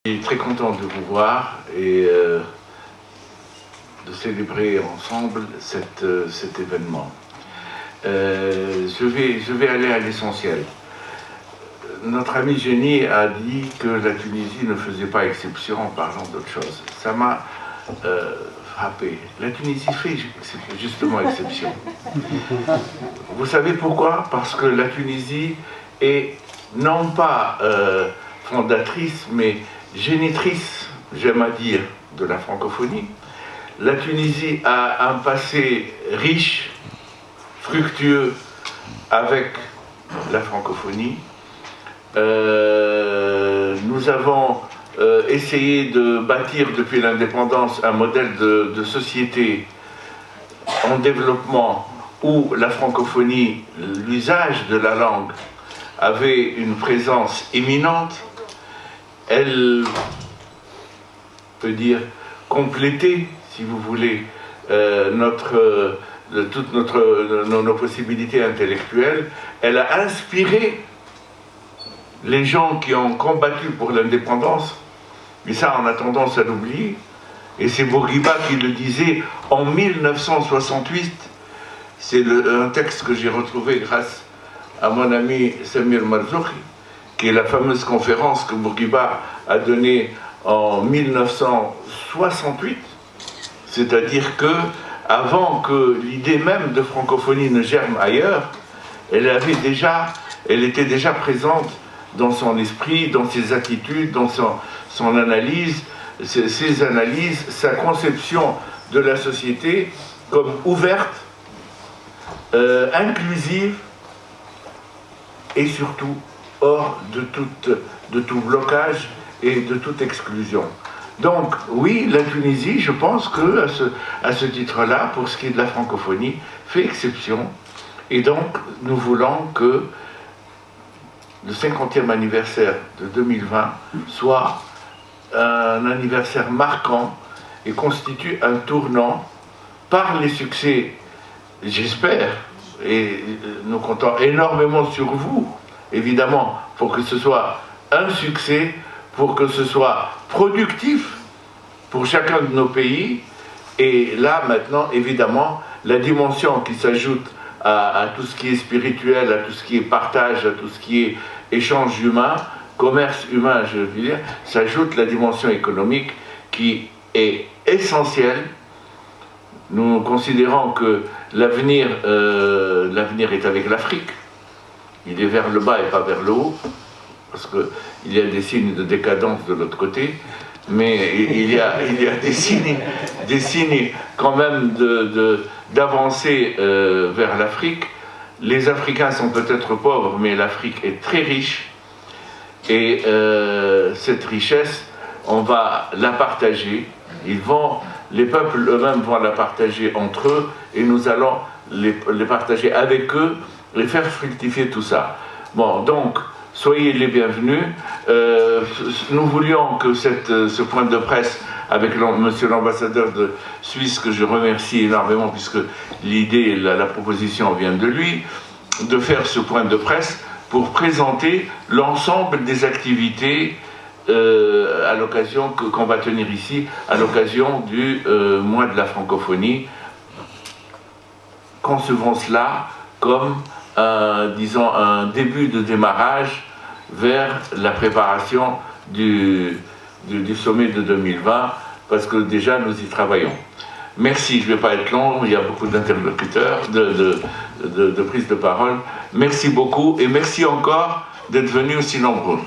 Je suis très content de vous voir et de célébrer ensemble cet événement. Je vais aller à l'essentiel. Notre ami Jenny a dit que la Tunisie ne faisait pas exception en parlant d'autre chose. Ça m'a frappé. La Tunisie fait justement exception. Vous savez pourquoi? Parce que la Tunisie est non pas fondatrice, mais génitrice, j'aime à dire, de la francophonie. La Tunisie a un passé riche, fructueux avec la francophonie. Nous avons essayé de bâtir depuis l'indépendance un modèle de société en développement où la francophonie, l'usage de la langue, avait une présence éminente. Elle peut dire compléter, si vous voulez, toutes nos possibilités intellectuelles. Elle a inspiré les gens qui ont combattu pour l'indépendance, mais ça on a tendance à l'oublier. Et c'est Bourguiba qui le disait en 1968. C'est un texte que j'ai retrouvé grâce à mon ami Samir Marzouki, qui est la fameuse conférence que Bourguiba a donnée en 1968. C'est-à-dire que, avant que l'idée même de francophonie ne germe ailleurs, elle était déjà présente dans son esprit, dans ses attitudes, dans son analyse, ses analyses, sa conception de la société comme ouverte, inclusive et surtout hors de tout blocage et de toute exclusion. Donc oui, la Tunisie, je pense que à ce titre-là, pour ce qui est de la francophonie, fait exception. Et donc nous voulons que le 50e anniversaire de 2020 soit un anniversaire marquant et constitue un tournant par les succès, j'espère, et nous comptons énormément sur vous, évidemment, pour que ce soit un succès, pour que ce soit productif pour chacun de nos pays. Et là, maintenant, évidemment, la dimension qui s'ajoute à tout ce qui est spirituel, à tout ce qui est partage, à tout ce qui est échange humain, commerce humain, je veux dire, s'ajoute la dimension économique qui est essentielle. Nous considérons que l'avenir est avec l'Afrique. Il est vers le bas et pas vers le haut, parce qu'il y a des signes de décadence de l'autre côté, mais il y a des signes quand même d'avancer vers l'Afrique. Les Africains sont peut-être pauvres, mais l'Afrique est très riche, et cette richesse, on va la partager. Les peuples eux-mêmes vont la partager entre eux, et nous allons les partager avec eux, les faire fructifier tout ça. Bon, donc, soyez les bienvenus. Nous voulions que ce point de presse avec monsieur l'ambassadeur de Suisse, que je remercie énormément, puisque l'idée, la proposition vient de lui, de faire ce point de presse pour présenter l'ensemble des activités à l'occasion qu'on va tenir ici, à l'occasion du mois de la francophonie. Concevons cela comme disons un début de démarrage vers la préparation du sommet de 2020, parce que déjà nous y travaillons. Merci, je ne vais pas être long, il y a beaucoup d'interlocuteurs, de prises de parole. Merci beaucoup, et merci encore d'être venus aussi nombreux.